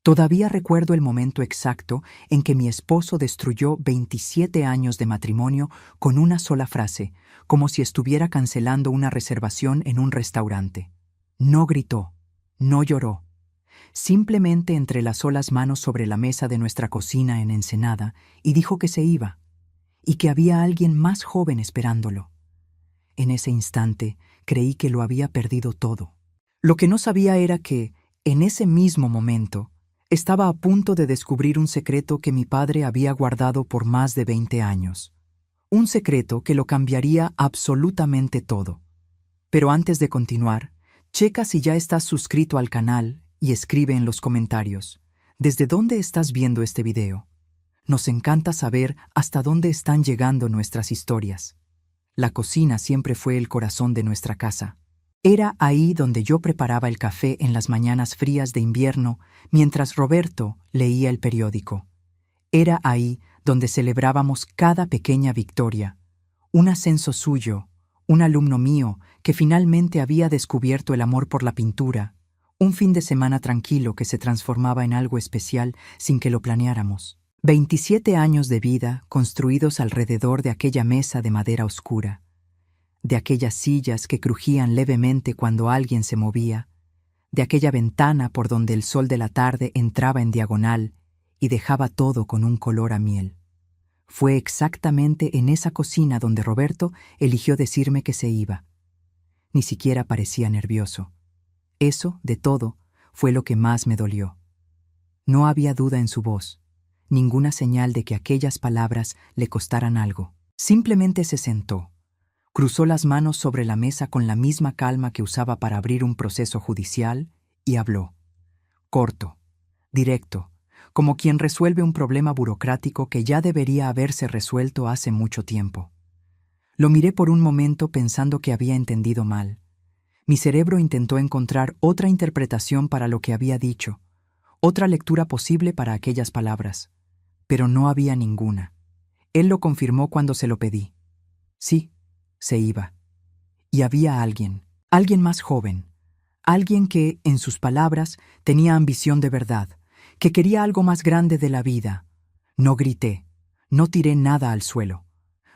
Todavía recuerdo el momento exacto en que mi esposo destruyó 27 años de matrimonio con una sola frase, como si estuviera cancelando una reservación en un restaurante. No gritó, no lloró. Simplemente entrelazó las manos sobre la mesa de nuestra cocina en Ensenada y dijo que se iba, y que había alguien más joven esperándolo. En ese instante creí que lo había perdido todo. Lo que no sabía era que, en ese mismo momento, estaba a punto de descubrir un secreto que mi padre había guardado por más de 20 años. Un secreto que lo cambiaría absolutamente todo. Pero antes de continuar, checa si ya estás suscrito al canal y escribe en los comentarios, ¿desde dónde estás viendo este video? Nos encanta saber hasta dónde están llegando nuestras historias. La cocina siempre fue el corazón de nuestra casa. Era ahí donde yo preparaba el café en las mañanas frías de invierno mientras Roberto leía el periódico. Era ahí donde celebrábamos cada pequeña victoria. Un ascenso suyo, un alumno mío que finalmente había descubierto el amor por la pintura, un fin de semana tranquilo que se transformaba en algo especial sin que lo planeáramos. 27 años de vida construidos alrededor de aquella mesa de madera oscura, de aquellas sillas que crujían levemente cuando alguien se movía, de aquella ventana por donde el sol de la tarde entraba en diagonal y dejaba todo con un color a miel. Fue exactamente en esa cocina donde Roberto eligió decirme que se iba. Ni siquiera parecía nervioso. Eso, de todo, fue lo que más me dolió. No había duda en su voz, ninguna señal de que aquellas palabras le costaran algo. Simplemente se sentó. Cruzó las manos sobre la mesa con la misma calma que usaba para abrir un proceso judicial y habló. Corto, directo, como quien resuelve un problema burocrático que ya debería haberse resuelto hace mucho tiempo. Lo miré por un momento pensando que había entendido mal. Mi cerebro intentó encontrar otra interpretación para lo que había dicho, otra lectura posible para aquellas palabras, pero no había ninguna. Él lo confirmó cuando se lo pedí. Sí, se iba. Y había alguien más joven, alguien que, en sus palabras, tenía ambición de verdad, que quería algo más grande de la vida. No grité, no tiré nada al suelo.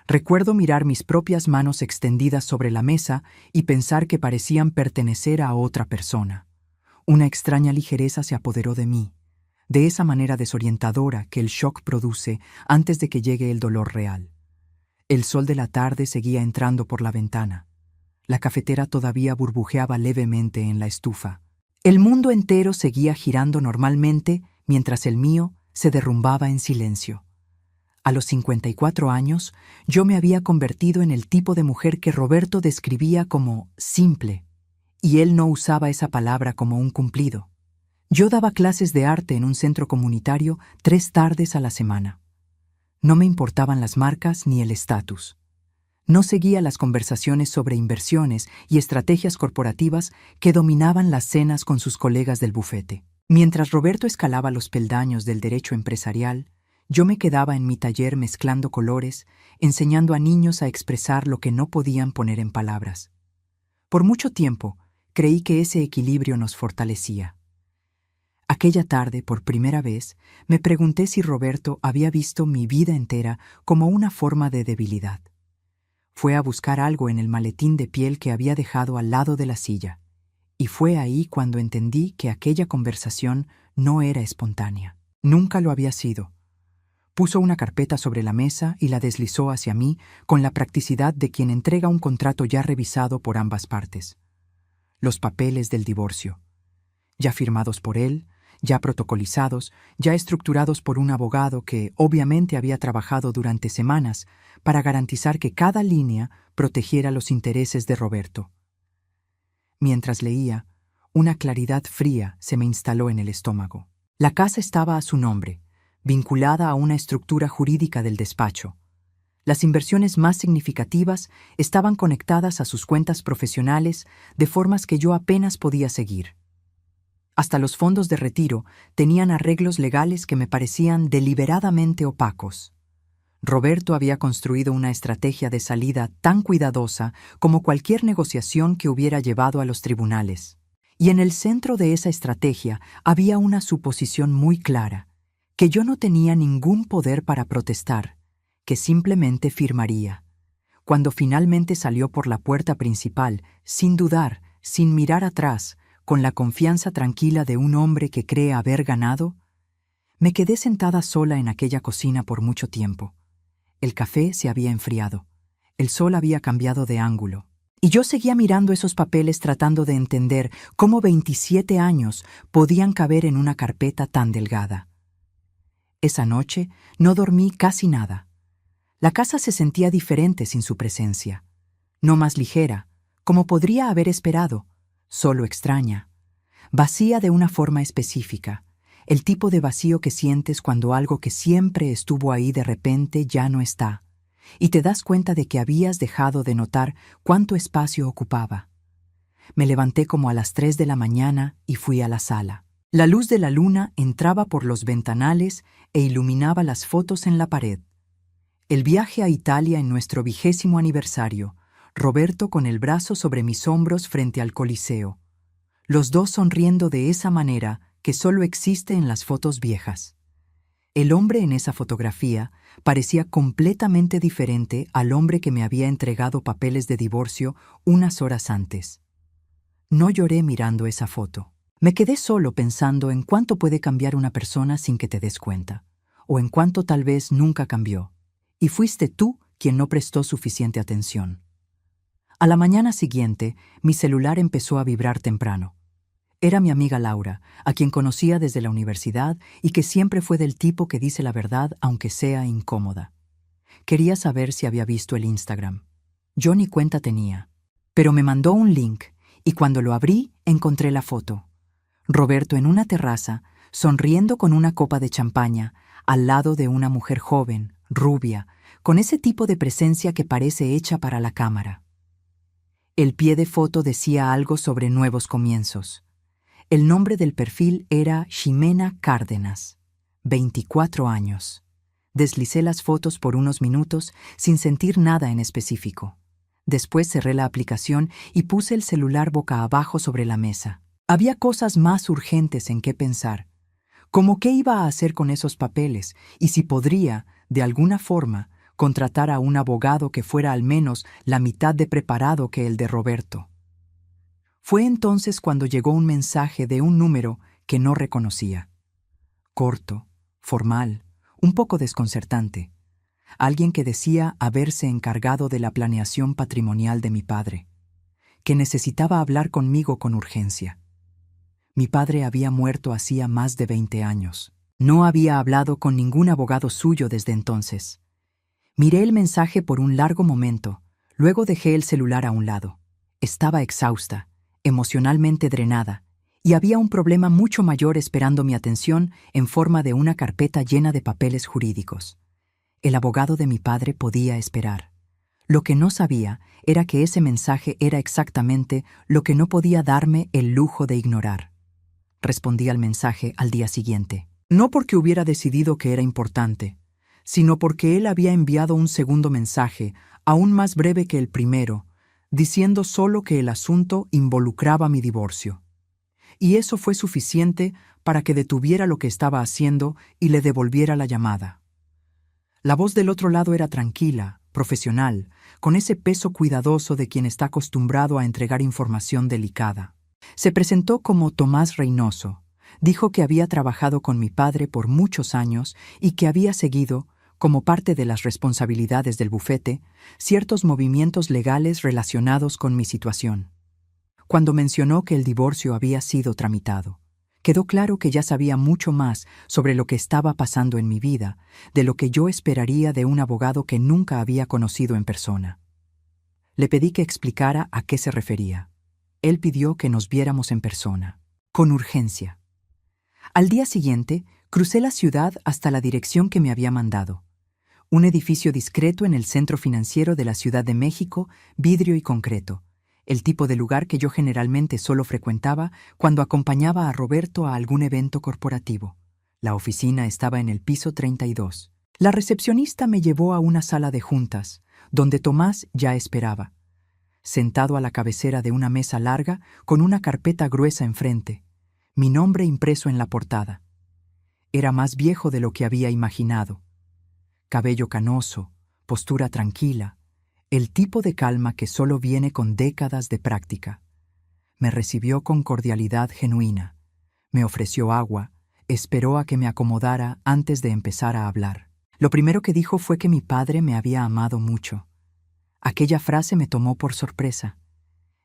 Recuerdo mirar mis propias manos extendidas sobre la mesa y pensar que parecían pertenecer a otra persona. Una extraña ligereza se apoderó de mí, de esa manera desorientadora que el shock produce antes de que llegue el dolor real. El sol de la tarde seguía entrando por la ventana. La cafetera todavía burbujeaba levemente en la estufa. El mundo entero seguía girando normalmente mientras el mío se derrumbaba en silencio. A los 54 años, yo me había convertido en el tipo de mujer que Roberto describía como simple, y él no usaba esa palabra como un cumplido. Yo daba clases de arte en un centro comunitario 3 tardes a la semana. No me importaban las marcas ni el estatus. No seguía las conversaciones sobre inversiones y estrategias corporativas que dominaban las cenas con sus colegas del bufete. Mientras Roberto escalaba los peldaños del derecho empresarial, yo me quedaba en mi taller mezclando colores, enseñando a niños a expresar lo que no podían poner en palabras. Por mucho tiempo, creí que ese equilibrio nos fortalecía. Aquella tarde, por primera vez, me pregunté si Roberto había visto mi vida entera como una forma de debilidad. Fue a buscar algo en el maletín de piel que había dejado al lado de la silla, y fue ahí cuando entendí que aquella conversación no era espontánea. Nunca lo había sido. Puso una carpeta sobre la mesa y la deslizó hacia mí con la practicidad de quien entrega un contrato ya revisado por ambas partes. Los papeles del divorcio, ya firmados por él, ya protocolizados, ya estructurados por un abogado que obviamente había trabajado durante semanas para garantizar que cada línea protegiera los intereses de Roberto. Mientras leía, una claridad fría se me instaló en el estómago. La casa estaba a su nombre, vinculada a una estructura jurídica del despacho. Las inversiones más significativas estaban conectadas a sus cuentas profesionales de formas que yo apenas podía seguir. Hasta los fondos de retiro tenían arreglos legales que me parecían deliberadamente opacos. Roberto había construido una estrategia de salida tan cuidadosa como cualquier negociación que hubiera llevado a los tribunales. Y en el centro de esa estrategia había una suposición muy clara, que yo no tenía ningún poder para protestar, que simplemente firmaría. Cuando finalmente salió por la puerta principal, sin dudar, sin mirar atrás, con la confianza tranquila de un hombre que cree haber ganado, me quedé sentada sola en aquella cocina por mucho tiempo. El café se había enfriado, el sol había cambiado de ángulo, y yo seguía mirando esos papeles tratando de entender cómo 27 años podían caber en una carpeta tan delgada. Esa noche no dormí casi nada. La casa se sentía diferente sin su presencia, no más ligera, como podría haber esperado, solo extraña, vacía de una forma específica, el tipo de vacío que sientes cuando algo que siempre estuvo ahí de repente ya no está, y te das cuenta de que habías dejado de notar cuánto espacio ocupaba. Me levanté como a las 3 de la mañana y fui a la sala. La luz de la luna entraba por los ventanales e iluminaba las fotos en la pared. El viaje a Italia en nuestro 20º aniversario, Roberto con el brazo sobre mis hombros frente al Coliseo, los dos sonriendo de esa manera que solo existe en las fotos viejas. El hombre en esa fotografía parecía completamente diferente al hombre que me había entregado papeles de divorcio unas horas antes. No lloré mirando esa foto. Me quedé solo pensando en cuánto puede cambiar una persona sin que te des cuenta, o en cuánto tal vez nunca cambió. Y fuiste tú quien no prestó suficiente atención. A la mañana siguiente, mi celular empezó a vibrar temprano. Era mi amiga Laura, a quien conocía desde la universidad y que siempre fue del tipo que dice la verdad aunque sea incómoda. Quería saber si había visto el Instagram. Yo ni cuenta tenía, pero me mandó un link y cuando lo abrí encontré la foto. Roberto en una terraza, sonriendo con una copa de champaña, al lado de una mujer joven, rubia, con ese tipo de presencia que parece hecha para la cámara. El pie de foto decía algo sobre nuevos comienzos. El nombre del perfil era Ximena Cárdenas, 24 años. Deslicé las fotos por unos minutos sin sentir nada en específico. Después cerré la aplicación y puse el celular boca abajo sobre la mesa. Había cosas más urgentes en qué pensar, como qué iba a hacer con esos papeles y si podría, de alguna forma, contratar a un abogado que fuera al menos la mitad de preparado que el de Roberto. Fue entonces cuando llegó un mensaje de un número que no reconocía. Corto, formal, un poco desconcertante. Alguien que decía haberse encargado de la planeación patrimonial de mi padre, que necesitaba hablar conmigo con urgencia. Mi padre había muerto hacía más de 20 años. No había hablado con ningún abogado suyo desde entonces. Miré el mensaje por un largo momento, luego dejé el celular a un lado. Estaba exhausta, emocionalmente drenada, y había un problema mucho mayor esperando mi atención en forma de una carpeta llena de papeles jurídicos. El abogado de mi padre podía esperar. Lo que no sabía era que ese mensaje era exactamente lo que no podía darme el lujo de ignorar. Respondí al mensaje al día siguiente. No porque hubiera decidido que era importante, sino porque él había enviado un segundo mensaje, aún más breve que el primero, diciendo solo que el asunto involucraba mi divorcio. Y eso fue suficiente para que detuviera lo que estaba haciendo y le devolviera la llamada. La voz del otro lado era tranquila, profesional, con ese peso cuidadoso de quien está acostumbrado a entregar información delicada. Se presentó como Tomás Reynoso. Dijo que había trabajado con mi padre por muchos años y que había seguido, como parte de las responsabilidades del bufete, ciertos movimientos legales relacionados con mi situación. Cuando mencionó que el divorcio había sido tramitado, quedó claro que ya sabía mucho más sobre lo que estaba pasando en mi vida, de lo que yo esperaría de un abogado que nunca había conocido en persona. Le pedí que explicara a qué se refería. Él pidió que nos viéramos en persona, con urgencia. Al día siguiente, crucé la ciudad hasta la dirección que me había mandado. Un edificio discreto en el centro financiero de la Ciudad de México, vidrio y concreto, el tipo de lugar que yo generalmente solo frecuentaba cuando acompañaba a Roberto a algún evento corporativo. La oficina estaba en el piso 32. La recepcionista me llevó a una sala de juntas, donde Tomás ya esperaba. sentado a la cabecera de una mesa larga con una carpeta gruesa enfrente, mi nombre impreso en la portada. Era más viejo de lo que había imaginado. Cabello canoso, postura tranquila, el tipo de calma que solo viene con décadas de práctica. Me recibió con cordialidad genuina, me ofreció agua, esperó a que me acomodara antes de empezar a hablar. Lo primero que dijo fue que mi padre me había amado mucho. Aquella frase me tomó por sorpresa.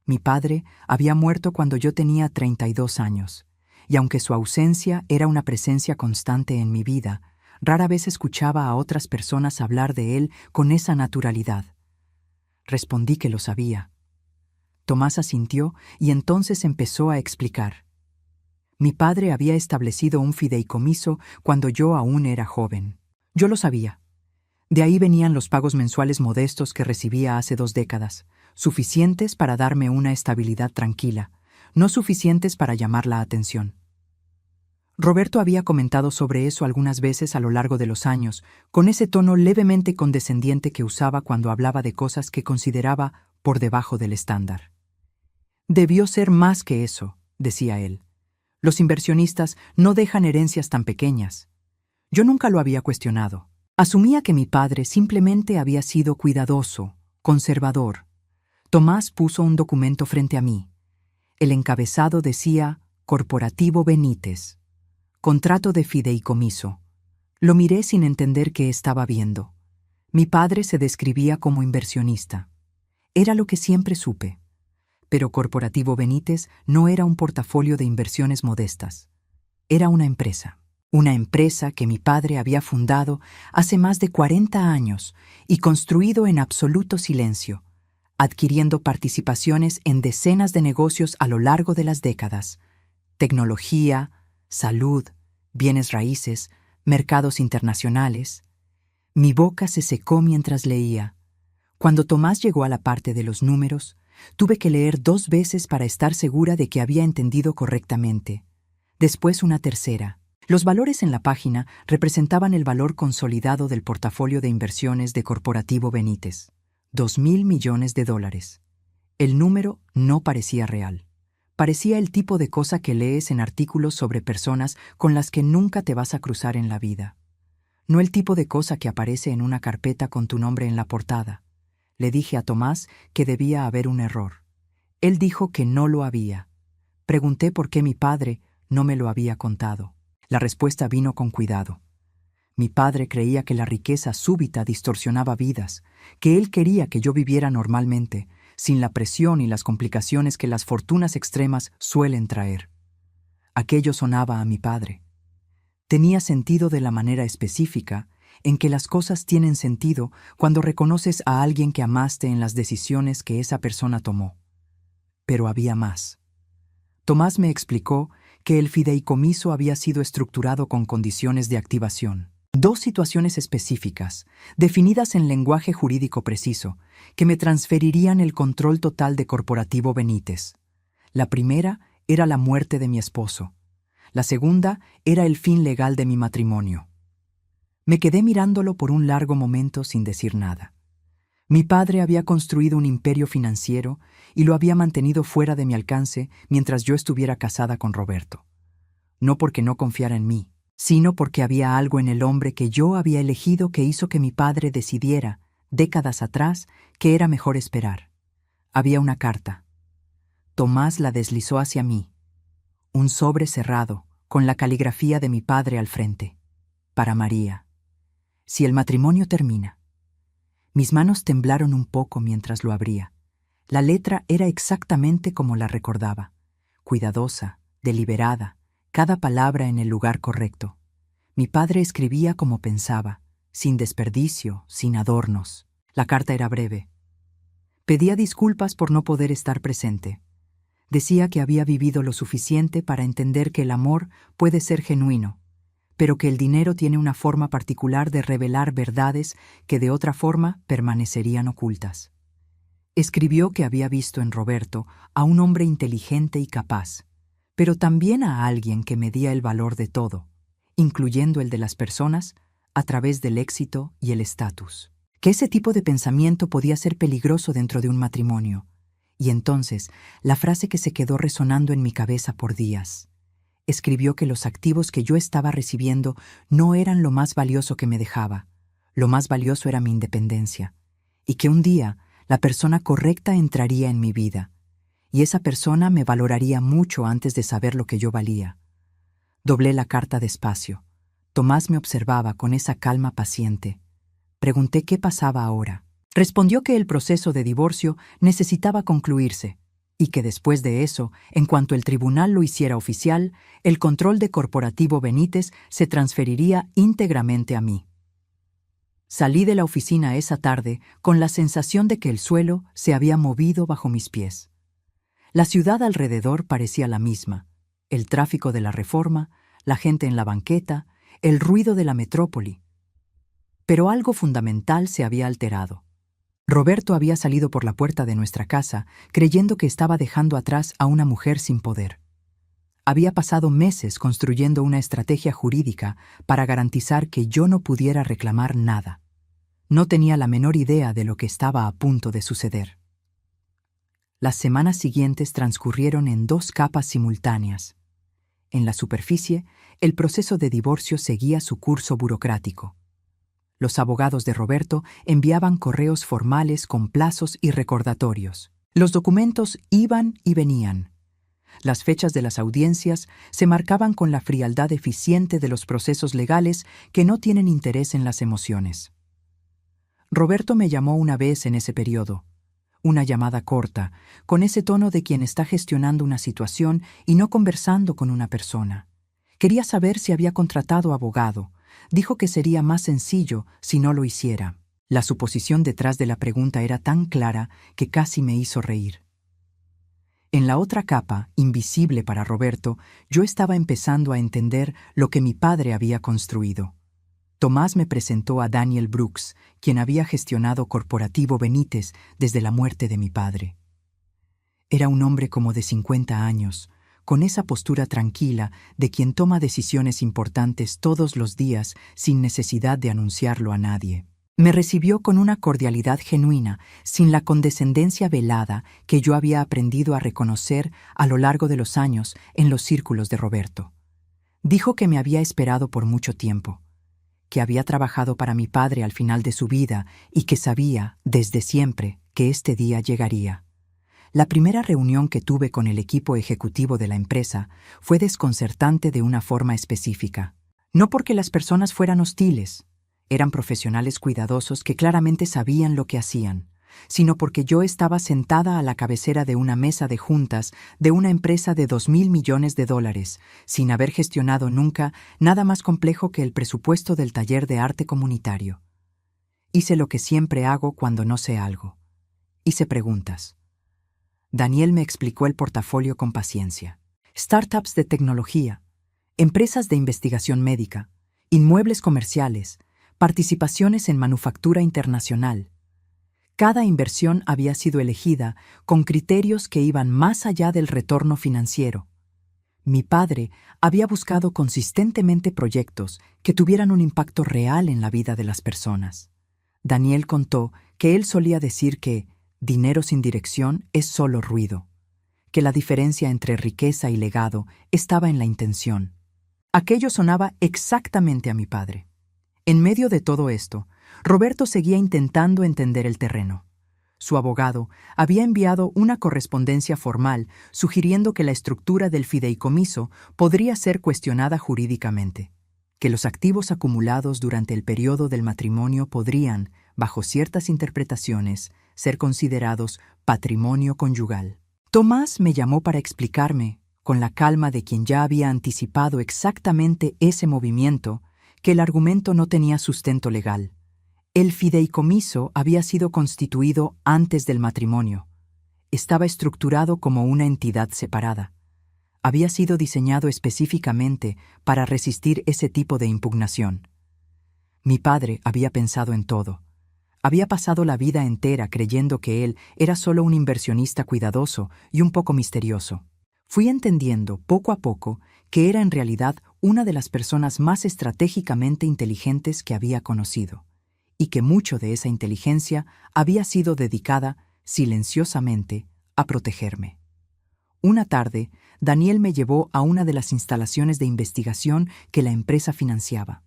Mi padre había muerto cuando yo tenía 32 años, y aunque su ausencia era una presencia constante en mi vida, rara vez escuchaba a otras personas hablar de él con esa naturalidad. Respondí que lo sabía. Tomás asintió y entonces empezó a explicar. Mi padre había establecido un fideicomiso cuando yo aún era joven. Yo lo sabía. De ahí venían los pagos mensuales modestos que recibía hace 2 décadas, suficientes para darme una estabilidad tranquila, no suficientes para llamar la atención. Roberto había comentado sobre eso algunas veces a lo largo de los años, con ese tono levemente condescendiente que usaba cuando hablaba de cosas que consideraba por debajo del estándar. Debió ser más que eso, decía él. Los inversionistas no dejan herencias tan pequeñas. Yo nunca lo había cuestionado. Asumía que mi padre simplemente había sido cuidadoso, conservador. Tomás puso un documento frente a mí. El encabezado decía Corporativo Benítez. Contrato de fideicomiso. Lo miré sin entender qué estaba viendo. Mi padre se describía como inversionista. Era lo que siempre supe. Pero Corporativo Benítez no era un portafolio de inversiones modestas. Era una empresa. Una empresa que mi padre había fundado hace más de 40 años y construido en absoluto silencio, adquiriendo participaciones en decenas de negocios a lo largo de las décadas. Tecnología, salud, bienes raíces, mercados internacionales. Mi boca se secó mientras leía. Cuando Tomás llegó a la parte de los números, tuve que leer 2 veces para estar segura de que había entendido correctamente. Después una tercera. Los valores en la página representaban el valor consolidado del portafolio de inversiones de Corporativo Benítez. 2.000 millones de dólares. El número no parecía real. Parecía el tipo de cosa que lees en artículos sobre personas con las que nunca te vas a cruzar en la vida. No el tipo de cosa que aparece en una carpeta con tu nombre en la portada. Le dije a Tomás que debía haber un error. Él dijo que no lo había. Pregunté por qué mi padre no me lo había contado. La respuesta vino con cuidado. Mi padre creía que la riqueza súbita distorsionaba vidas, que él quería que yo viviera normalmente, sin la presión y las complicaciones que las fortunas extremas suelen traer. Aquello sonaba a mi padre. Tenía sentido de la manera específica en que las cosas tienen sentido cuando reconoces a alguien que amaste en las decisiones que esa persona tomó. Pero había más. Tomás me explicó que el fideicomiso había sido estructurado con condiciones de activación. 2 situaciones específicas, definidas en lenguaje jurídico preciso, que me transferirían el control total de Corporativo Benítez. La primera era la muerte de mi esposo. La segunda era el fin legal de mi matrimonio. Me quedé mirándolo por un largo momento sin decir nada. Mi padre había construido un imperio financiero y lo había mantenido fuera de mi alcance mientras yo estuviera casada con Roberto. No porque no confiara en mí, sino porque había algo en el hombre que yo había elegido que hizo que mi padre decidiera, décadas atrás, que era mejor esperar. Había una carta. Tomás la deslizó hacia mí. Un sobre cerrado, con la caligrafía de mi padre al frente. Para María. Si el matrimonio termina. Mis manos temblaron un poco mientras lo abría. La letra era exactamente como la recordaba. Cuidadosa, deliberada, cada palabra en el lugar correcto. Mi padre escribía como pensaba, sin desperdicio, sin adornos. La carta era breve. Pedía disculpas por no poder estar presente. Decía que había vivido lo suficiente para entender que el amor puede ser genuino, pero que el dinero tiene una forma particular de revelar verdades que de otra forma permanecerían ocultas. Escribió que había visto en Roberto a un hombre inteligente y capaz, pero también a alguien que medía el valor de todo, incluyendo el de las personas, a través del éxito y el estatus. Que ese tipo de pensamiento podía ser peligroso dentro de un matrimonio, Y entonces, la frase que se quedó resonando en mi cabeza por días. Escribió que los activos que yo estaba recibiendo no eran lo más valioso que me dejaba. Lo más valioso era mi independencia. Y que un día, la persona correcta entraría en mi vida. Y esa persona me valoraría mucho antes de saber lo que yo valía. Doblé la carta despacio. Tomás me observaba con esa calma paciente. Pregunté qué pasaba ahora. Respondió que el proceso de divorcio necesitaba concluirse y que después de eso, en cuanto el tribunal lo hiciera oficial, el control de Corporativo Benítez se transferiría íntegramente a mí. Salí de la oficina esa tarde con la sensación de que el suelo se había movido bajo mis pies. La ciudad alrededor parecía la misma, el tráfico de la Reforma, la gente en la banqueta, el ruido de la metrópoli. Pero algo fundamental se había alterado. Roberto había salido por la puerta de nuestra casa creyendo que estaba dejando atrás a una mujer sin poder. Había pasado meses construyendo una estrategia jurídica para garantizar que yo no pudiera reclamar nada. No tenía la menor idea de lo que estaba a punto de suceder. Las semanas siguientes transcurrieron en 2 capas simultáneas. En la superficie, el proceso de divorcio seguía su curso burocrático. Los abogados de Roberto enviaban correos formales con plazos y recordatorios. Los documentos iban y venían. Las fechas de las audiencias se marcaban con la frialdad eficiente de los procesos legales que no tienen interés en las emociones. Roberto me llamó una vez en ese periodo. Una llamada corta, con ese tono de quien está gestionando una situación y no conversando con una persona. Quería saber si había contratado abogado. Dijo que sería más sencillo si no lo hiciera. La suposición detrás de la pregunta era tan clara que casi me hizo reír. En la otra capa, invisible para Roberto, yo estaba empezando a entender lo que mi padre había construido. Tomás me presentó a Daniel Brooks, quien había gestionado Corporativo Benítez desde la muerte de mi padre. Era un hombre como de 50 años, con esa postura tranquila de quien toma decisiones importantes todos los días sin necesidad de anunciarlo a nadie. Me recibió con una cordialidad genuina, sin la condescendencia velada que yo había aprendido a reconocer a lo largo de los años en los círculos de Roberto. Dijo que me había esperado por mucho tiempo, que había trabajado para mi padre al final de su vida y que sabía, desde siempre, que este día llegaría. La primera reunión que tuve con el equipo ejecutivo de la empresa fue desconcertante de una forma específica. No porque las personas fueran hostiles, eran profesionales cuidadosos que claramente sabían lo que hacían, sino porque yo estaba sentada a la cabecera de una mesa de juntas de una empresa de $2.000 millones, sin haber gestionado nunca nada más complejo que el presupuesto del taller de arte comunitario. Hice lo que siempre hago cuando no sé algo. Hice preguntas. Daniel me explicó el portafolio con paciencia. Startups de tecnología, empresas de investigación médica, inmuebles comerciales, participaciones en manufactura internacional. Cada inversión había sido elegida con criterios que iban más allá del retorno financiero. Mi padre había buscado consistentemente proyectos que tuvieran un impacto real en la vida de las personas. Daniel contó que él solía decir que dinero sin dirección es solo ruido, que la diferencia entre riqueza y legado estaba en la intención. Aquello sonaba exactamente a mi padre. En medio de todo esto, Roberto seguía intentando entender el terreno. Su abogado había enviado una correspondencia formal sugiriendo que la estructura del fideicomiso podría ser cuestionada jurídicamente, que los activos acumulados durante el periodo del matrimonio podrían, bajo ciertas interpretaciones, ser considerados patrimonio conyugal. Tomás me llamó para explicarme, con la calma de quien ya había anticipado exactamente ese movimiento, que el argumento no tenía sustento legal. El fideicomiso había sido constituido antes del matrimonio. Estaba estructurado como una entidad separada. Había sido diseñado específicamente para resistir ese tipo de impugnación. Mi padre había pensado en todo. Había pasado la vida entera creyendo que él era solo un inversionista cuidadoso y un poco misterioso. Fui entendiendo, poco a poco, que era en realidad una de las personas más estratégicamente inteligentes que había conocido, y que mucho de esa inteligencia había sido dedicada, silenciosamente, a protegerme. Una tarde, Daniel me llevó a una de las instalaciones de investigación que la empresa financiaba.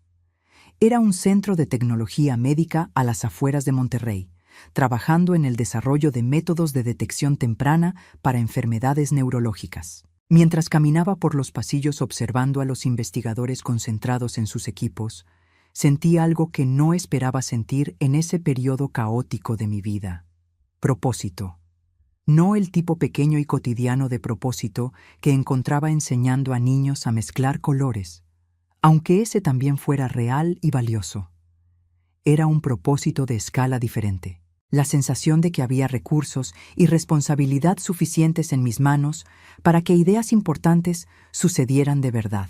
Era un centro de tecnología médica a las afueras de Monterrey, trabajando en el desarrollo de métodos de detección temprana para enfermedades neurológicas. Mientras caminaba por los pasillos observando a los investigadores concentrados en sus equipos, sentí algo que no esperaba sentir en ese periodo caótico de mi vida. Propósito. No el tipo pequeño y cotidiano de propósito que encontraba enseñando a niños a mezclar colores, aunque ese también fuera real y valioso. Era un propósito de escala diferente. La sensación de que había recursos y responsabilidad suficientes en mis manos para que ideas importantes sucedieran de verdad.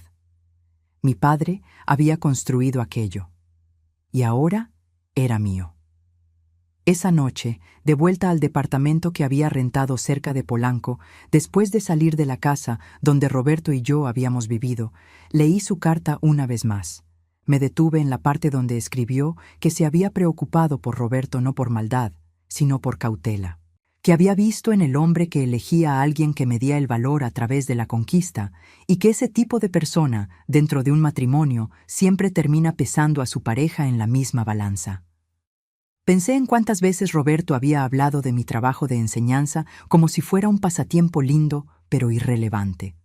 Mi padre había construido aquello, y ahora era mío. Esa noche, de vuelta al departamento que había rentado cerca de Polanco, después de salir de la casa donde Roberto y yo habíamos vivido, leí su carta una vez más. Me detuve en la parte donde escribió que se había preocupado por Roberto no por maldad, sino por cautela. Que había visto en el hombre que elegía a alguien que medía el valor a través de la conquista, y que ese tipo de persona, dentro de un matrimonio, siempre termina pesando a su pareja en la misma balanza. Pensé en cuántas veces Roberto había hablado de mi trabajo de enseñanza como si fuera un pasatiempo lindo, pero irrelevante.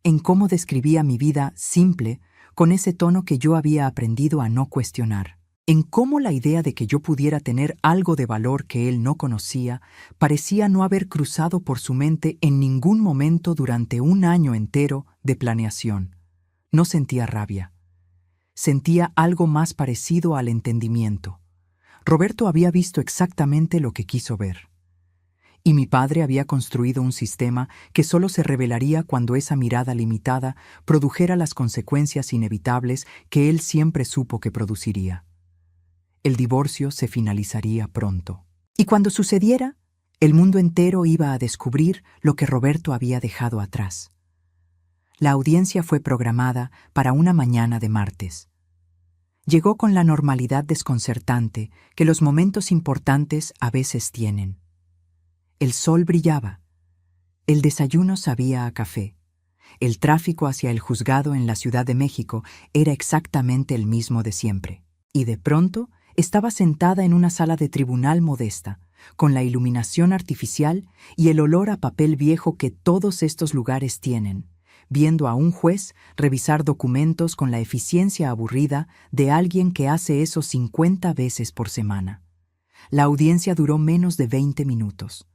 En cómo describía mi vida simple, con ese tono que yo había aprendido a no cuestionar. En cómo la idea de que yo pudiera tener algo de valor que él no conocía parecía no haber cruzado por su mente en ningún momento durante un año entero de planeación. No sentía rabia. Sentía algo más parecido al entendimiento. Roberto había visto exactamente lo que quiso ver. Y mi padre había construido un sistema que solo se revelaría cuando esa mirada limitada produjera las consecuencias inevitables que él siempre supo que produciría. El divorcio se finalizaría pronto. Y cuando sucediera, el mundo entero iba a descubrir lo que Roberto había dejado atrás. La audiencia fue programada para una mañana de martes. Llegó con la normalidad desconcertante que los momentos importantes a veces tienen. El sol brillaba. El desayuno sabía a café. El tráfico hacia el juzgado en la Ciudad de México era exactamente el mismo de siempre. Y de pronto estaba sentada en una sala de tribunal modesta, con la iluminación artificial y el olor a papel viejo que todos estos lugares tienen, viendo a un juez revisar documentos con la eficiencia aburrida de alguien que hace eso 50 veces por semana. La audiencia duró menos de 20 minutos.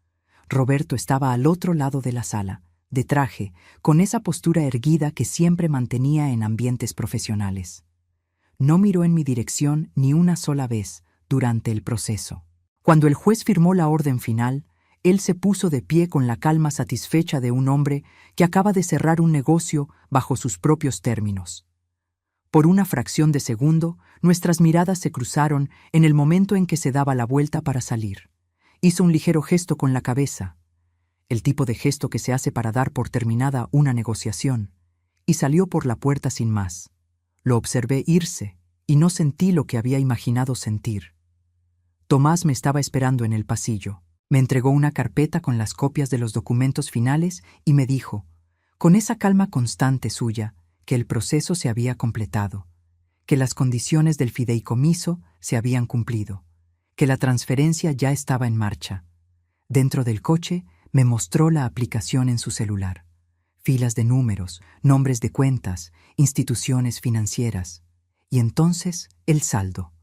Roberto estaba al otro lado de la sala, de traje, con esa postura erguida que siempre mantenía en ambientes profesionales. No miró en mi dirección ni una sola vez durante el proceso. Cuando el juez firmó la orden final, él se puso de pie con la calma satisfecha de un hombre que acaba de cerrar un negocio bajo sus propios términos. Por una fracción de segundo, nuestras miradas se cruzaron en el momento en que se daba la vuelta para salir. Hizo un ligero gesto con la cabeza, el tipo de gesto que se hace para dar por terminada una negociación, y salió por la puerta sin más. Lo observé irse y no sentí lo que había imaginado sentir. Tomás me estaba esperando en el pasillo. Me entregó una carpeta con las copias de los documentos finales y me dijo, con esa calma constante suya, que el proceso se había completado, que las condiciones del fideicomiso se habían cumplido, que la transferencia ya estaba en marcha. Dentro del coche me mostró la aplicación en su celular. Filas de números, nombres de cuentas, instituciones financieras. Y entonces el saldo.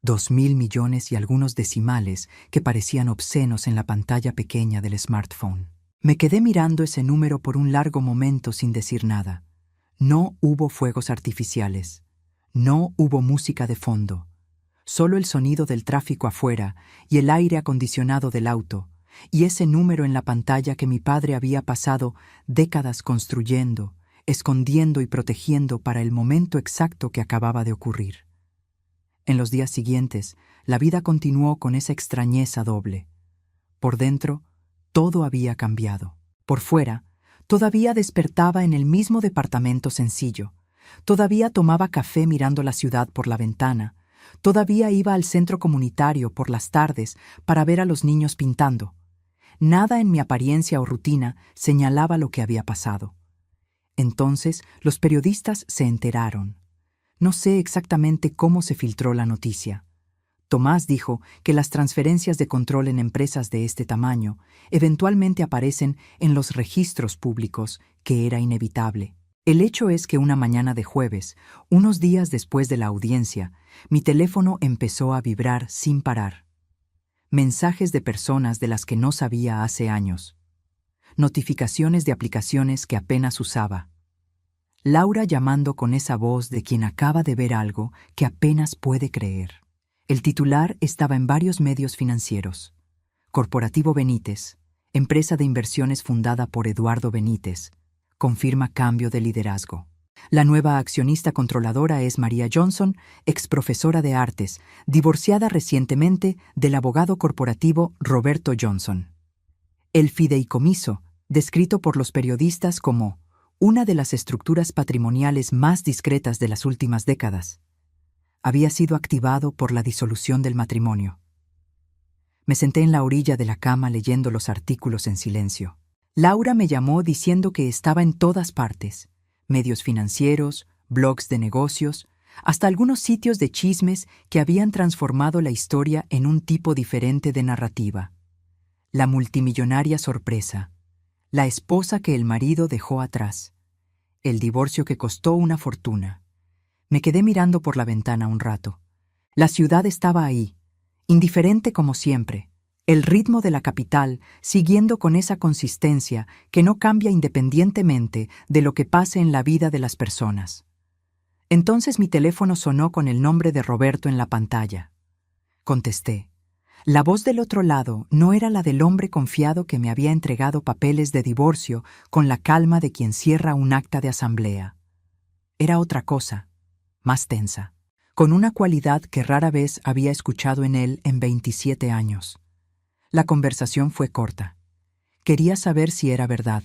2.000 millones y algunos decimales que parecían obscenos en la pantalla pequeña del smartphone. Me quedé mirando ese número por un largo momento sin decir nada. No hubo fuegos artificiales. No hubo música de fondo. Solo el sonido del tráfico afuera y el aire acondicionado del auto, y ese número en la pantalla que mi padre había pasado décadas construyendo, escondiendo y protegiendo para el momento exacto que acababa de ocurrir. En los días siguientes, la vida continuó con esa extrañeza doble. Por dentro, todo había cambiado. Por fuera, todavía despertaba en el mismo departamento sencillo. Todavía tomaba café mirando la ciudad por la ventana. Todavía iba al centro comunitario por las tardes para ver a los niños pintando. Nada en mi apariencia o rutina señalaba lo que había pasado. Entonces, los periodistas se enteraron. No sé exactamente cómo se filtró la noticia. Tomás dijo que las transferencias de control en empresas de este tamaño eventualmente aparecen en los registros públicos, que era inevitable. El hecho es que una mañana de jueves, unos días después de la audiencia, mi teléfono empezó a vibrar sin parar. Mensajes de personas de las que no sabía hace años. Notificaciones de aplicaciones que apenas usaba. Laura llamando con esa voz de quien acaba de ver algo que apenas puede creer. El titular estaba en varios medios financieros. Corporativo Benítez, empresa de inversiones fundada por Eduardo Benítez, confirma cambio de liderazgo. La nueva accionista controladora es María Johnson, ex profesora de artes, divorciada recientemente del abogado corporativo Roberto Johnson. El fideicomiso, descrito por los periodistas como una de las estructuras patrimoniales más discretas de las últimas décadas, había sido activado por la disolución del matrimonio. Me senté en la orilla de la cama leyendo los artículos en silencio. Laura me llamó diciendo que estaba en todas partes, medios financieros, blogs de negocios, hasta algunos sitios de chismes que habían transformado la historia en un tipo diferente de narrativa. La multimillonaria sorpresa, la esposa que el marido dejó atrás, el divorcio que costó una fortuna. Me quedé mirando por la ventana un rato. La ciudad estaba ahí, indiferente como siempre, el ritmo de la capital siguiendo con esa consistencia que no cambia independientemente de lo que pase en la vida de las personas. Entonces mi teléfono sonó con el nombre de Roberto en la pantalla. Contesté. La voz del otro lado no era la del hombre confiado que me había entregado papeles de divorcio con la calma de quien cierra un acta de asamblea. Era otra cosa, más tensa, con una cualidad que rara vez había escuchado en él en 27 años. La conversación fue corta. Quería saber si era verdad,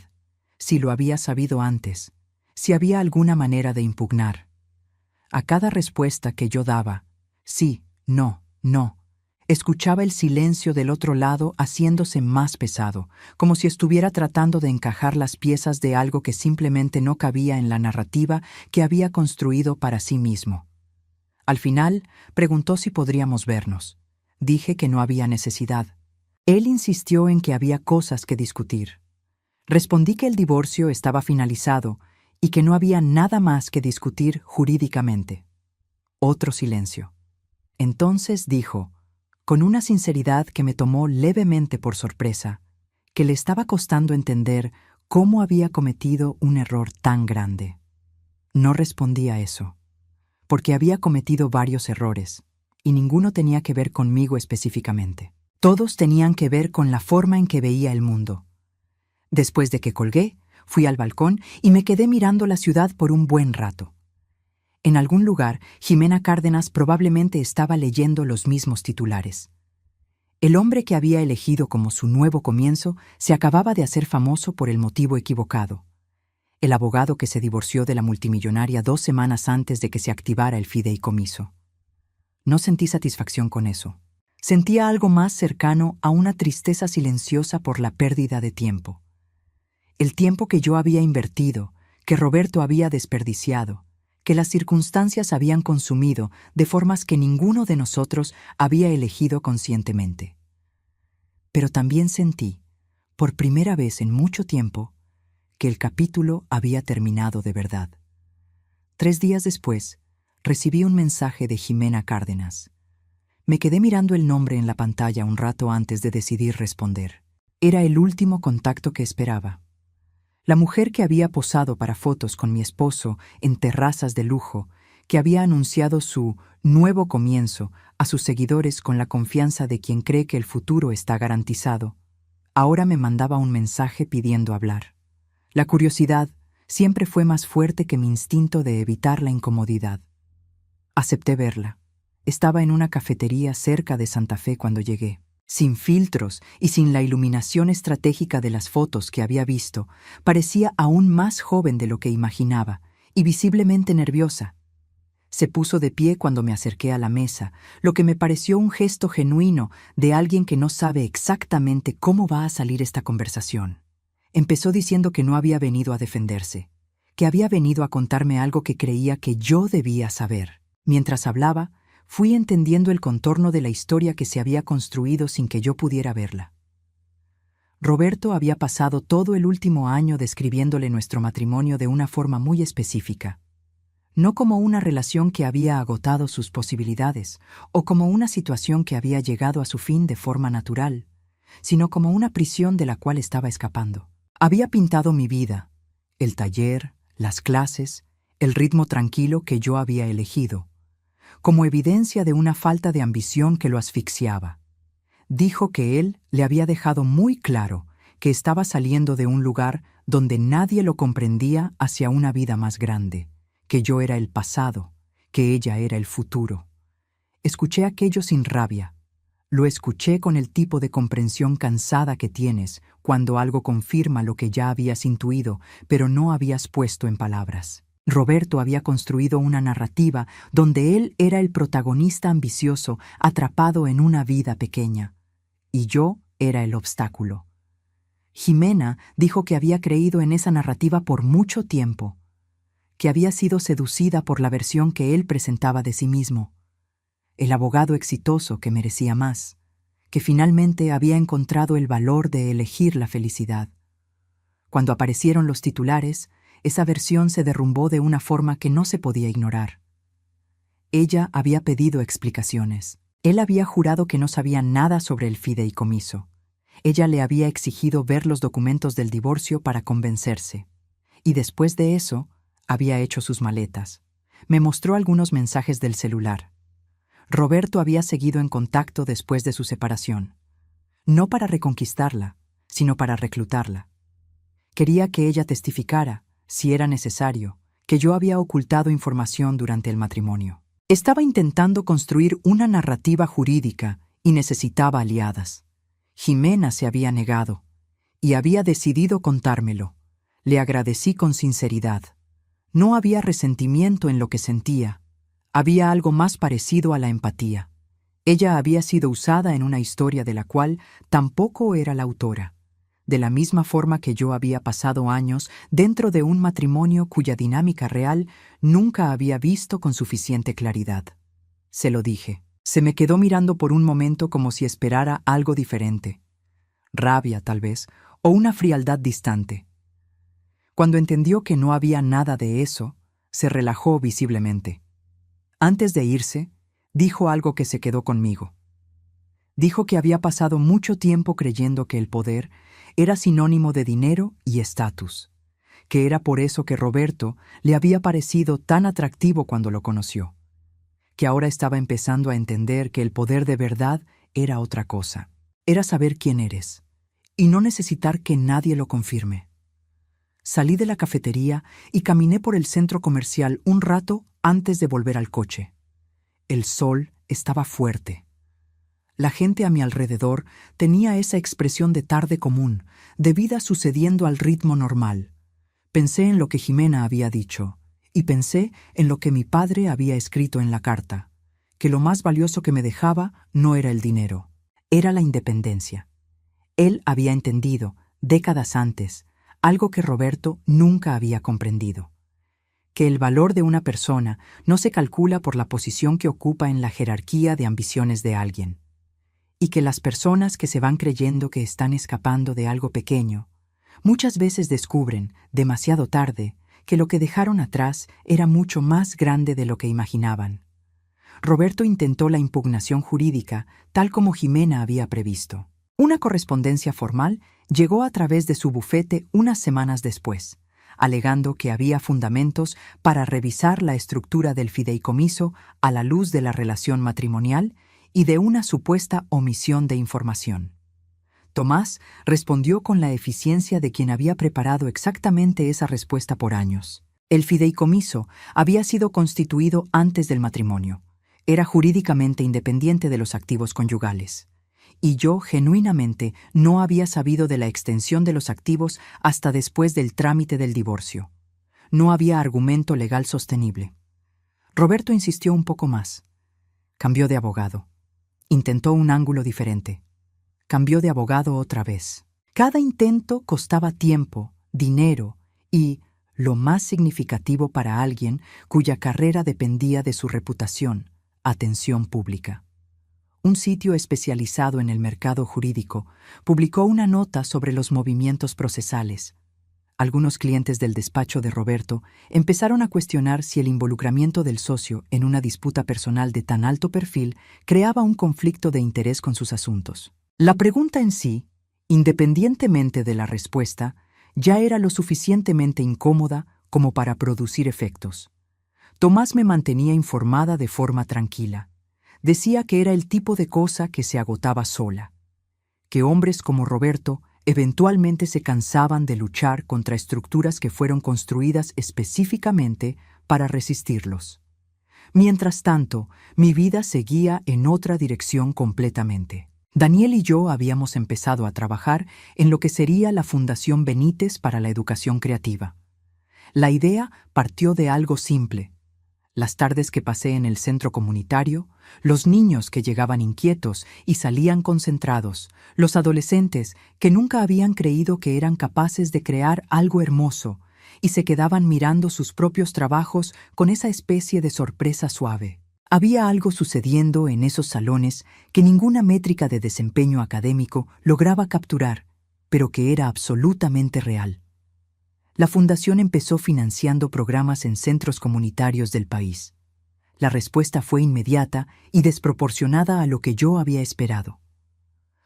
si lo había sabido antes, si había alguna manera de impugnar. A cada respuesta que yo daba, sí, no, escuchaba el silencio del otro lado haciéndose más pesado, como si estuviera tratando de encajar las piezas de algo que simplemente no cabía en la narrativa que había construido para sí mismo. Al final, preguntó si podríamos vernos. Dije que no había necesidad. Él insistió en que había cosas que discutir. Respondí que el divorcio estaba finalizado y que no había nada más que discutir jurídicamente. Otro silencio. Entonces dijo, con una sinceridad que me tomó levemente por sorpresa, que le estaba costando entender cómo había cometido un error tan grande. No respondí a eso, porque había cometido varios errores, y ninguno tenía que ver conmigo específicamente. Todos tenían que ver con la forma en que veía el mundo. Después de que colgué, fui al balcón y me quedé mirando la ciudad por un buen rato. En algún lugar, Jimena Cárdenas probablemente estaba leyendo los mismos titulares. El hombre que había elegido como su nuevo comienzo se acababa de hacer famoso por el motivo equivocado. El abogado que se divorció de la multimillonaria 2 semanas antes de que se activara el fideicomiso. No sentí satisfacción con eso. Sentía algo más cercano a una tristeza silenciosa por la pérdida de tiempo. El tiempo que yo había invertido, que Roberto había desperdiciado, que las circunstancias habían consumido de formas que ninguno de nosotros había elegido conscientemente. Pero también sentí, por primera vez en mucho tiempo, que el capítulo había terminado de verdad. 3 días después, recibí un mensaje de Jimena Cárdenas. Me quedé mirando el nombre en la pantalla un rato antes de decidir responder. Era el último contacto que esperaba. La mujer que había posado para fotos con mi esposo en terrazas de lujo, que había anunciado su nuevo comienzo a sus seguidores con la confianza de quien cree que el futuro está garantizado, ahora me mandaba un mensaje pidiendo hablar. La curiosidad siempre fue más fuerte que mi instinto de evitar la incomodidad. Acepté verla. Estaba en una cafetería cerca de Santa Fe cuando llegué. Sin filtros y sin la iluminación estratégica de las fotos que había visto, parecía aún más joven de lo que imaginaba y visiblemente nerviosa. Se puso de pie cuando me acerqué a la mesa, lo que me pareció un gesto genuino de alguien que no sabe exactamente cómo va a salir esta conversación. Empezó diciendo que no había venido a defenderse, que había venido a contarme algo que creía que yo debía saber. Mientras hablaba, fui entendiendo el contorno de la historia que se había construido sin que yo pudiera verla. Roberto había pasado todo el último año describiéndole nuestro matrimonio de una forma muy específica. No como una relación que había agotado sus posibilidades o como una situación que había llegado a su fin de forma natural, sino como una prisión de la cual estaba escapando. Había pintado mi vida, el taller, las clases, el ritmo tranquilo que yo había elegido, como evidencia de una falta de ambición que lo asfixiaba. Dijo que él le había dejado muy claro que estaba saliendo de un lugar donde nadie lo comprendía hacia una vida más grande, que yo era el pasado, que ella era el futuro. Escuché aquello sin rabia. Lo escuché con el tipo de comprensión cansada que tienes cuando algo confirma lo que ya habías intuido, pero no habías puesto en palabras. Roberto había construido una narrativa donde él era el protagonista ambicioso atrapado en una vida pequeña, y yo era el obstáculo. Jimena dijo que había creído en esa narrativa por mucho tiempo, que había sido seducida por la versión que él presentaba de sí mismo, el abogado exitoso que merecía más, que finalmente había encontrado el valor de elegir la felicidad. Cuando aparecieron los titulares, esa versión se derrumbó de una forma que no se podía ignorar. Ella había pedido explicaciones. Él había jurado que no sabía nada sobre el fideicomiso. Ella le había exigido ver los documentos del divorcio para convencerse. Y después de eso, había hecho sus maletas. Me mostró algunos mensajes del celular. Roberto había seguido en contacto después de su separación. No para reconquistarla, sino para reclutarla. Quería que ella testificara, si era necesario, que yo había ocultado información durante el matrimonio. Estaba intentando construir una narrativa jurídica y necesitaba aliadas. Jimena se había negado y había decidido contármelo. Le agradecí con sinceridad. No había resentimiento en lo que sentía. Había algo más parecido a la empatía. Ella había sido usada en una historia de la cual tampoco era la autora, de la misma forma que yo había pasado años dentro de un matrimonio cuya dinámica real nunca había visto con suficiente claridad. Se lo dije. Se me quedó mirando por un momento como si esperara algo diferente. Rabia, tal vez, o una frialdad distante. Cuando entendió que no había nada de eso, se relajó visiblemente. Antes de irse, dijo algo que se quedó conmigo. Dijo que había pasado mucho tiempo creyendo que el poder era sinónimo de dinero y estatus, que era por eso que Roberto le había parecido tan atractivo cuando lo conoció, que ahora estaba empezando a entender que el poder de verdad era otra cosa. Era saber quién eres y no necesitar que nadie lo confirme. Salí de la cafetería y caminé por el centro comercial un rato antes de volver al coche. El sol estaba fuerte. La gente a mi alrededor tenía esa expresión de tarde común, de vida sucediendo al ritmo normal. Pensé en lo que Jimena había dicho, y pensé en lo que mi padre había escrito en la carta, que lo más valioso que me dejaba no era el dinero, era la independencia. Él había entendido, décadas antes, algo que Roberto nunca había comprendido: que el valor de una persona no se calcula por la posición que ocupa en la jerarquía de ambiciones de alguien, y que las personas que se van creyendo que están escapando de algo pequeño, muchas veces descubren, demasiado tarde, que lo que dejaron atrás era mucho más grande de lo que imaginaban. Roberto intentó la impugnación jurídica, tal como Jimena había previsto. Una correspondencia formal llegó a través de su bufete unas semanas después, alegando que había fundamentos para revisar la estructura del fideicomiso a la luz de la relación matrimonial y de una supuesta omisión de información. Tomás respondió con la eficiencia de quien había preparado exactamente esa respuesta por años. El fideicomiso había sido constituido antes del matrimonio. Era jurídicamente independiente de los activos conyugales. Y yo, genuinamente, no había sabido de la extensión de los activos hasta después del trámite del divorcio. No había argumento legal sostenible. Roberto insistió un poco más. Cambió de abogado. Intentó un ángulo diferente. Cambió de abogado otra vez. Cada intento costaba tiempo, dinero y, lo más significativo para alguien cuya carrera dependía de su reputación, atención pública. Un sitio especializado en el mercado jurídico publicó una nota sobre los movimientos procesales. Algunos clientes del despacho de Roberto empezaron a cuestionar si el involucramiento del socio en una disputa personal de tan alto perfil creaba un conflicto de interés con sus asuntos. La pregunta en sí, independientemente de la respuesta, ya era lo suficientemente incómoda como para producir efectos. Tomás me mantenía informada de forma tranquila. Decía que era el tipo de cosa que se agotaba sola, que hombres como Roberto eventualmente se cansaban de luchar contra estructuras que fueron construidas específicamente para resistirlos. Mientras tanto, mi vida seguía en otra dirección completamente. Daniel y yo habíamos empezado a trabajar en lo que sería la Fundación Benítez para la Educación Creativa. La idea partió de algo simple. Las tardes que pasé en el centro comunitario, los niños que llegaban inquietos y salían concentrados, los adolescentes que nunca habían creído que eran capaces de crear algo hermoso y se quedaban mirando sus propios trabajos con esa especie de sorpresa suave. Había algo sucediendo en esos salones que ninguna métrica de desempeño académico lograba capturar, pero que era absolutamente real. La fundación empezó financiando programas en centros comunitarios del país. La respuesta fue inmediata y desproporcionada a lo que yo había esperado.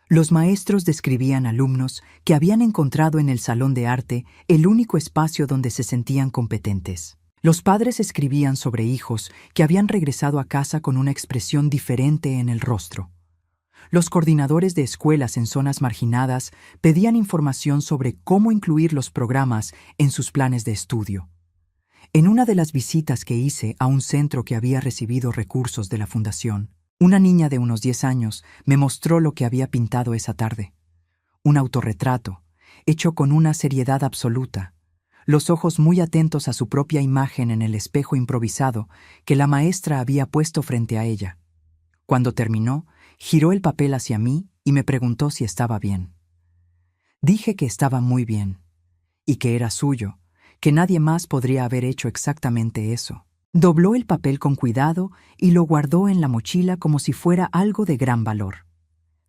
Los maestros describían alumnos que habían encontrado en el salón de arte el único espacio donde se sentían competentes. Los padres escribían sobre hijos que habían regresado a casa con una expresión diferente en el rostro. Los coordinadores de escuelas en zonas marginadas pedían información sobre cómo incluir los programas en sus planes de estudio. En una de las visitas que hice a un centro que había recibido recursos de la fundación, una niña de unos 10 años me mostró lo que había pintado esa tarde. Un autorretrato, hecho con una seriedad absoluta, los ojos muy atentos a su propia imagen en el espejo improvisado que la maestra había puesto frente a ella. Cuando terminó, giró el papel hacia mí y me preguntó si estaba bien. Dije que estaba muy bien, y que era suyo, que nadie más podría haber hecho exactamente eso. Dobló el papel con cuidado y lo guardó en la mochila como si fuera algo de gran valor.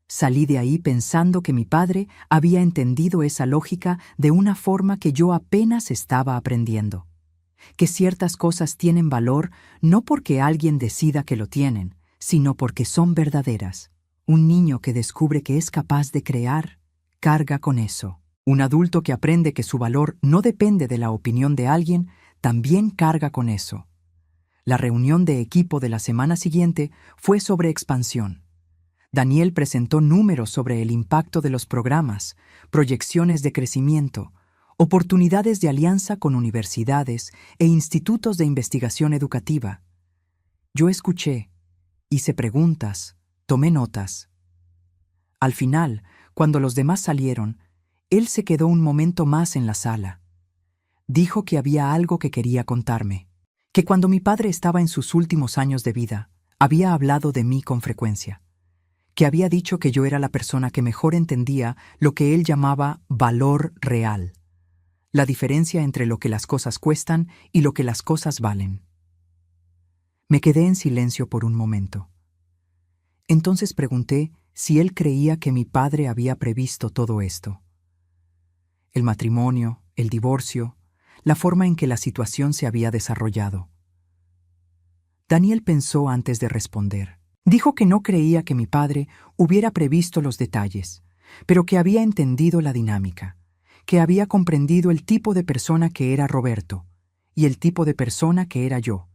Salí de ahí pensando que mi padre había entendido esa lógica de una forma que yo apenas estaba aprendiendo. Que ciertas cosas tienen valor no porque alguien decida que lo tienen, sino porque son verdaderas. Un niño que descubre que es capaz de crear, carga con eso. Un adulto que aprende que su valor no depende de la opinión de alguien, también carga con eso. La reunión de equipo de la semana siguiente fue sobre expansión. Daniel presentó números sobre el impacto de los programas, proyecciones de crecimiento, oportunidades de alianza con universidades e institutos de investigación educativa. Yo escuché, hice preguntas, tomé notas. Al final, cuando los demás salieron, él se quedó un momento más en la sala. Dijo que había algo que quería contarme, que cuando mi padre estaba en sus últimos años de vida, había hablado de mí con frecuencia, que había dicho que yo era la persona que mejor entendía lo que él llamaba valor real, la diferencia entre lo que las cosas cuestan y lo que las cosas valen. Me quedé en silencio por un momento. Entonces pregunté si él creía que mi padre había previsto todo esto. El matrimonio, el divorcio, la forma en que la situación se había desarrollado. Daniel pensó antes de responder. Dijo que no creía que mi padre hubiera previsto los detalles, pero que había entendido la dinámica, que había comprendido el tipo de persona que era Roberto y el tipo de persona que era yo,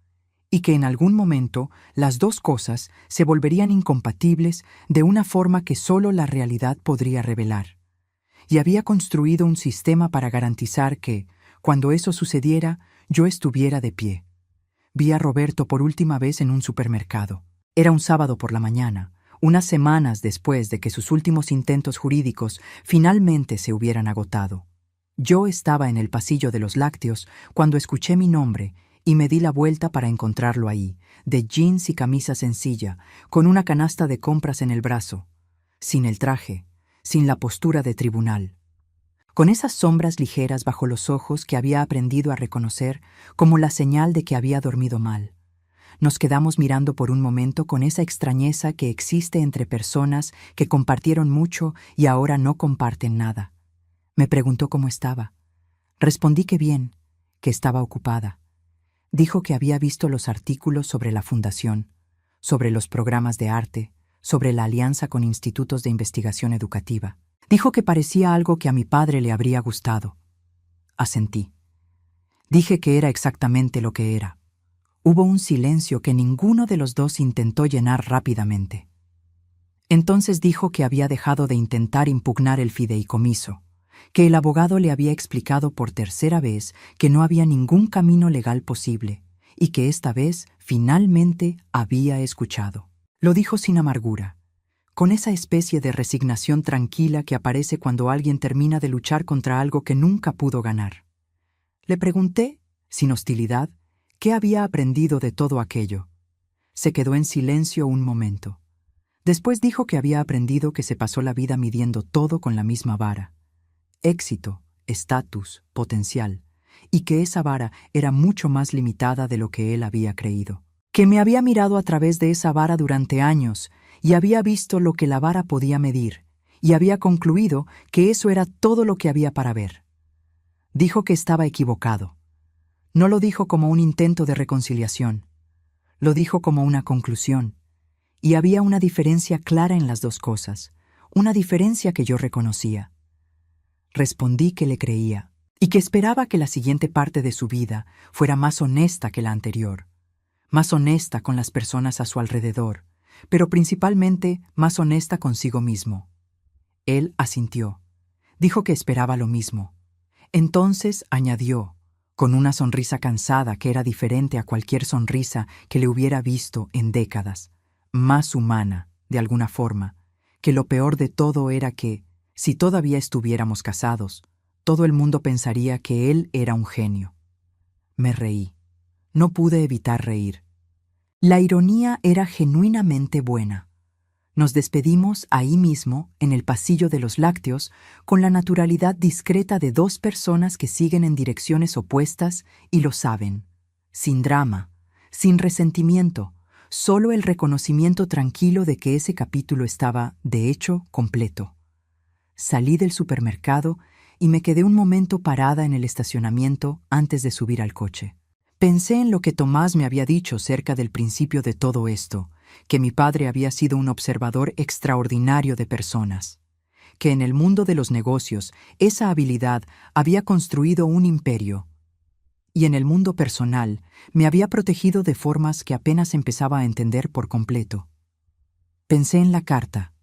y que en algún momento las dos cosas se volverían incompatibles de una forma que solo la realidad podría revelar. Y había construido un sistema para garantizar que, cuando eso sucediera, yo estuviera de pie. Vi a Roberto por última vez en un supermercado. Era un sábado por la mañana, unas semanas después de que sus últimos intentos jurídicos finalmente se hubieran agotado. Yo estaba en el pasillo de los lácteos cuando escuché mi nombre y me di la vuelta para encontrarlo ahí, de jeans y camisa sencilla, con una canasta de compras en el brazo, sin el traje, sin la postura de tribunal, con esas sombras ligeras bajo los ojos que había aprendido a reconocer como la señal de que había dormido mal. Nos quedamos mirando por un momento con esa extrañeza que existe entre personas que compartieron mucho y ahora no comparten nada. Me preguntó cómo estaba. Respondí que bien, que estaba ocupada. Dijo que había visto los artículos sobre la fundación, sobre los programas de arte, sobre la alianza con institutos de investigación educativa. Dijo que parecía algo que a mi padre le habría gustado. Asentí. Dije que era exactamente lo que era. Hubo un silencio que ninguno de los dos intentó llenar rápidamente. Entonces dijo que había dejado de intentar impugnar el fideicomiso, que el abogado le había explicado por tercera vez que no había ningún camino legal posible y que esta vez finalmente había escuchado. Lo dijo sin amargura, con esa especie de resignación tranquila que aparece cuando alguien termina de luchar contra algo que nunca pudo ganar. Le pregunté, sin hostilidad, qué había aprendido de todo aquello. Se quedó en silencio un momento. Después dijo que había aprendido que se pasó la vida midiendo todo con la misma vara. Éxito, estatus, potencial, y que esa vara era mucho más limitada de lo que él había creído. Que me había mirado a través de esa vara durante años y había visto lo que la vara podía medir, y había concluido que eso era todo lo que había para ver. Dijo que estaba equivocado. No lo dijo como un intento de reconciliación, lo dijo como una conclusión, y había una diferencia clara en las dos cosas, una diferencia que yo reconocía. Respondí que le creía, y que esperaba que la siguiente parte de su vida fuera más honesta que la anterior, más honesta con las personas a su alrededor, pero principalmente más honesta consigo mismo. Él asintió, dijo que esperaba lo mismo. Entonces añadió, con una sonrisa cansada que era diferente a cualquier sonrisa que le hubiera visto en décadas, más humana, de alguna forma, que lo peor de todo era que, si todavía estuviéramos casados, todo el mundo pensaría que él era un genio. Me reí. No pude evitar reír. La ironía era genuinamente buena. Nos despedimos ahí mismo, en el pasillo de los lácteos, con la naturalidad discreta de dos personas que siguen en direcciones opuestas y lo saben, sin drama, sin resentimiento, solo el reconocimiento tranquilo de que ese capítulo estaba, de hecho, completo. Salí del supermercado y me quedé un momento parada en el estacionamiento antes de subir al coche. Pensé en lo que Tomás me había dicho cerca del principio de todo esto, que mi padre había sido un observador extraordinario de personas, que en el mundo de los negocios esa habilidad había construido un imperio, y en el mundo personal me había protegido de formas que apenas empezaba a entender por completo. Pensé en la carta,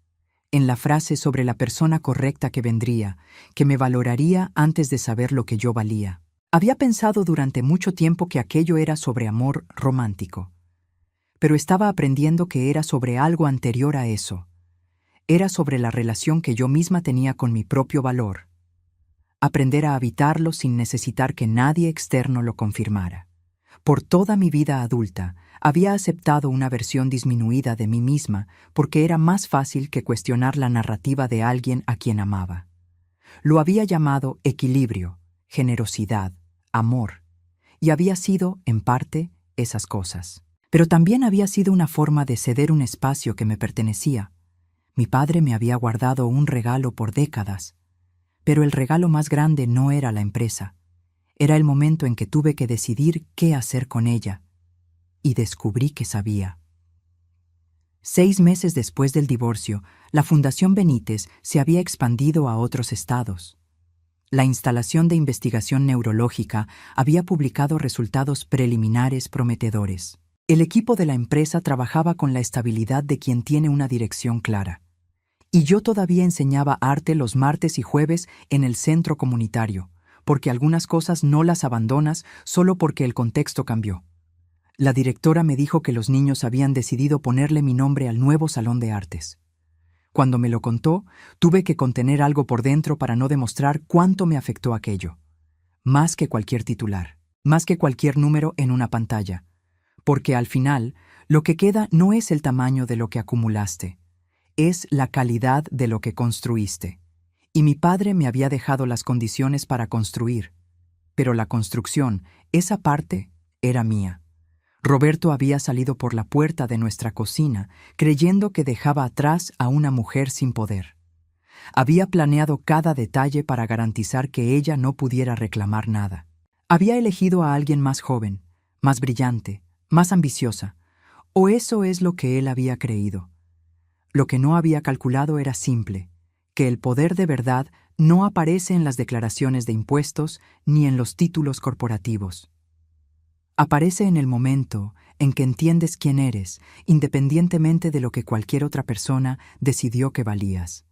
en la frase sobre la persona correcta que vendría, que me valoraría antes de saber lo que yo valía. Había pensado durante mucho tiempo que aquello era sobre amor romántico, pero estaba aprendiendo que era sobre algo anterior a eso. Era sobre la relación que yo misma tenía con mi propio valor. Aprender a habitarlo sin necesitar que nadie externo lo confirmara. Por toda mi vida adulta, había aceptado una versión disminuida de mí misma porque era más fácil que cuestionar la narrativa de alguien a quien amaba. Lo había llamado equilibrio, generosidad, amor, y había sido, en parte, esas cosas. Pero también había sido una forma de ceder un espacio que me pertenecía. Mi padre me había guardado un regalo por décadas, pero el regalo más grande no era la empresa. Era el momento en que tuve que decidir qué hacer con ella, y descubrí que sabía. 6 meses después del divorcio, la Fundación Benítez se había expandido a otros estados. La instalación de investigación neurológica había publicado resultados preliminares prometedores. El equipo de la empresa trabajaba con la estabilidad de quien tiene una dirección clara. Y yo todavía enseñaba arte los martes y jueves en el centro comunitario, porque algunas cosas no las abandonas solo porque el contexto cambió. La directora me dijo que los niños habían decidido ponerle mi nombre al nuevo salón de artes. Cuando me lo contó, tuve que contener algo por dentro para no demostrar cuánto me afectó aquello. Más que cualquier titular. más que cualquier número en una pantalla, porque al final, lo que queda no es el tamaño de lo que acumulaste, es la calidad de lo que construiste. Y mi padre me había dejado las condiciones para construir, pero la construcción, esa parte, era mía. Roberto había salido por la puerta de nuestra cocina, creyendo que dejaba atrás a una mujer sin poder. Había planeado cada detalle para garantizar que ella no pudiera reclamar nada. Había elegido a alguien más joven, más brillante, más ambiciosa, o eso es lo que él había creído. Lo que no había calculado era simple, que el poder de verdad no aparece en las declaraciones de impuestos ni en los títulos corporativos. Aparece en el momento en que entiendes quién eres, independientemente de lo que cualquier otra persona decidió que valías.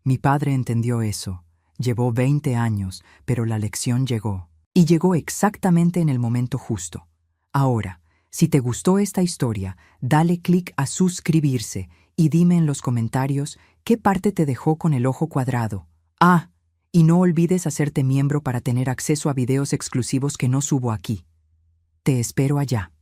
Mi padre entendió eso. Llevó 20 años, pero la lección llegó. Y llegó exactamente en el momento justo. Ahora, si te gustó esta historia, dale clic a suscribirse y dime en los comentarios qué parte te dejó con el ojo cuadrado. Ah, y no olvides hacerte miembro para tener acceso a videos exclusivos que no subo aquí. Te espero allá.